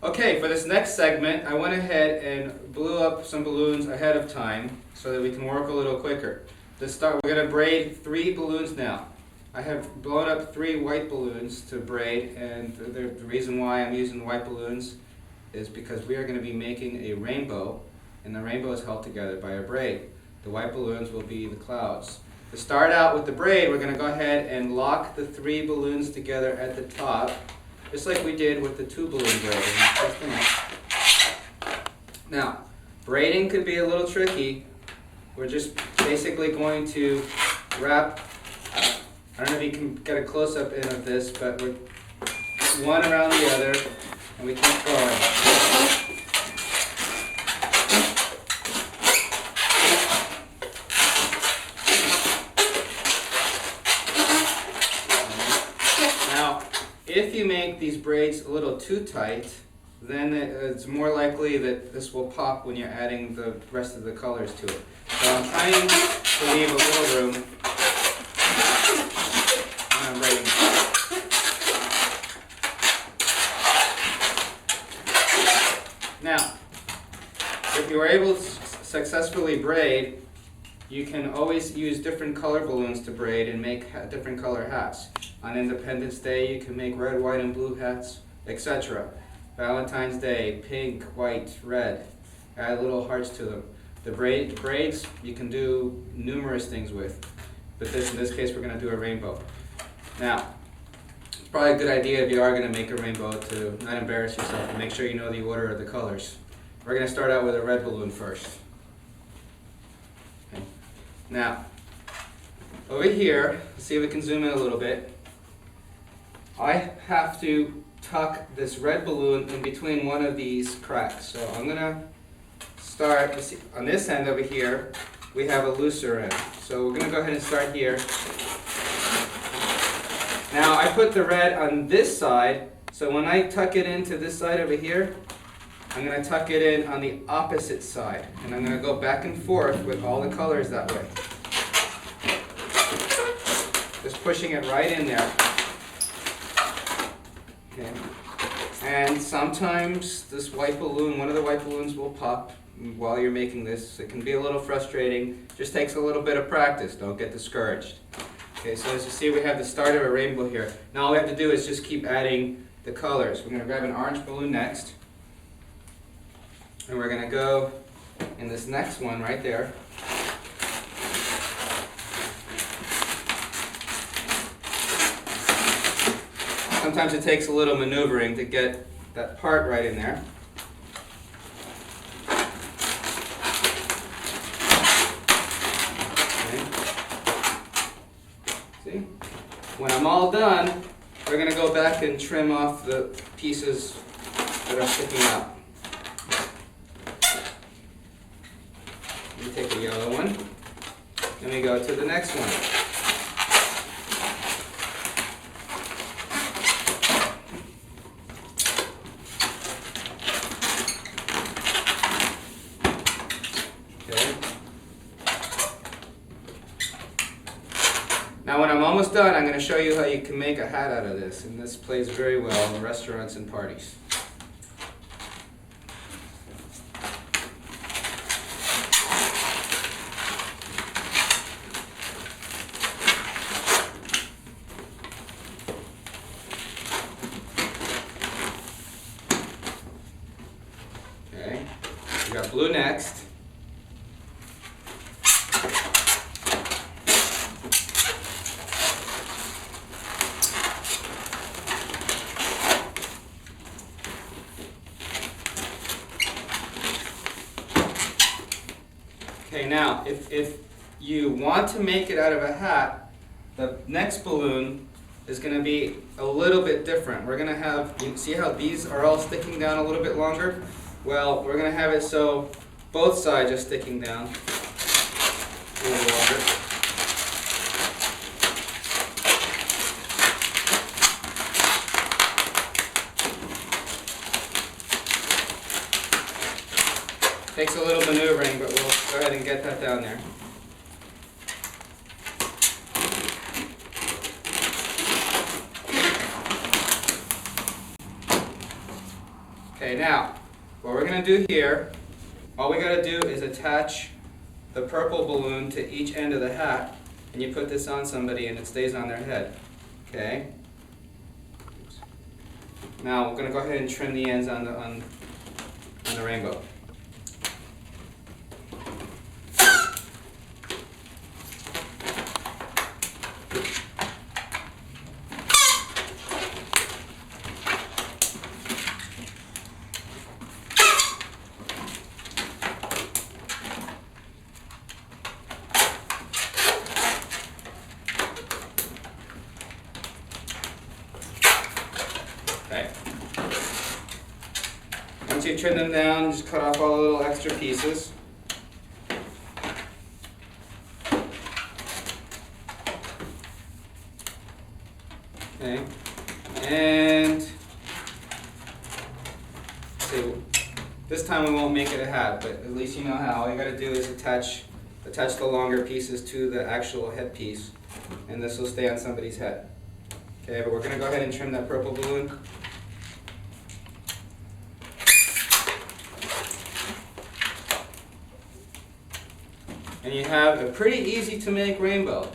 Okay, for this next segment, I went ahead and blew up some balloons ahead of time so that we can work a little quicker. To start, we're going to braid 3 balloons now. I have blown up 3 white balloons to braid, and the reason why I'm using the white balloons is because we are going to be making a rainbow, and the rainbow is held together by a braid. The white balloons will be the clouds. To start out with the braid, we're going to go ahead and lock the 3 balloons together at the top, just like we did with the 2 balloon braiding. Now, braiding could be a little tricky. We're just basically going to wrap, I don't know if you can get a close-up in of this, but we're one around the other, and we keep going. Now, if you make these braids a little too tight, then it's more likely that this will pop when you're adding the rest of the colors to it. So I'm trying to leave a little room when I'm braiding. Now, if you are able to successfully braid, you can always use different color balloons to braid and make different color hats. On Independence Day, you can make red, white, and blue hats, etc. Valentine's Day, pink, white, red. Add little hearts to them. The braids you can do numerous things with, but in this case we're going to do a rainbow. Now, it's probably a good idea if you are going to make a rainbow to not embarrass yourself and make sure you know the order of the colors. We're going to start out with a red balloon first. Okay. Now, over here, let's see if we can zoom in a little bit. I have to tuck this red balloon in between one of these cracks. So I'm going to start, you see, on this end over here, we have a looser end. So we're going to go ahead and start here. Now I put the red on this side, so when I tuck it into this side over here, I'm going to tuck it in on the opposite side. And I'm going to go back and forth with all the colors that way. Just pushing it right in there. Okay. And sometimes this white balloon, one of the white balloons will pop while you're making this. It can be a little frustrating. Just takes a little bit of practice. Don't get discouraged. Okay, so as you see, we have the start of a rainbow here. Now all we have to do is just keep adding the colors. We're going to grab an orange balloon next. And we're going to go in this next one right there. Sometimes it takes a little maneuvering to get that part right in there. Okay. See? When I'm all done, we're going to go back and trim off the pieces that are sticking out. Let me take a yellow one. Then we go to the next one. Now when I'm almost done, I'm going to show you how you can make a hat out of this, and this plays very well in restaurants and parties. Okay, we got blue next. Okay, now, if you want to make it out of a hat, the next balloon is going to be a little bit different. We're going to have, you see how these are all sticking down a little bit longer? Well, we're going to have it so both sides are sticking down a little longer. Takes a little maneuvering, but we'll go ahead and get that down there. Okay, now, what we're going to do here, all we got to do is attach the purple balloon to each end of the hat, and you put this on somebody and it stays on their head. Okay? Now we're going to go ahead and trim the ends on the rainbow. Okay. Once you trim them down, just cut off all the little extra pieces. Okay. And see, this time we won't make it a hat, but at least you know how. All you gotta do is attach the longer pieces to the actual headpiece, and this will stay on somebody's head. Okay, but we're gonna go ahead and trim that purple balloon. And you have a pretty easy to make rainbow.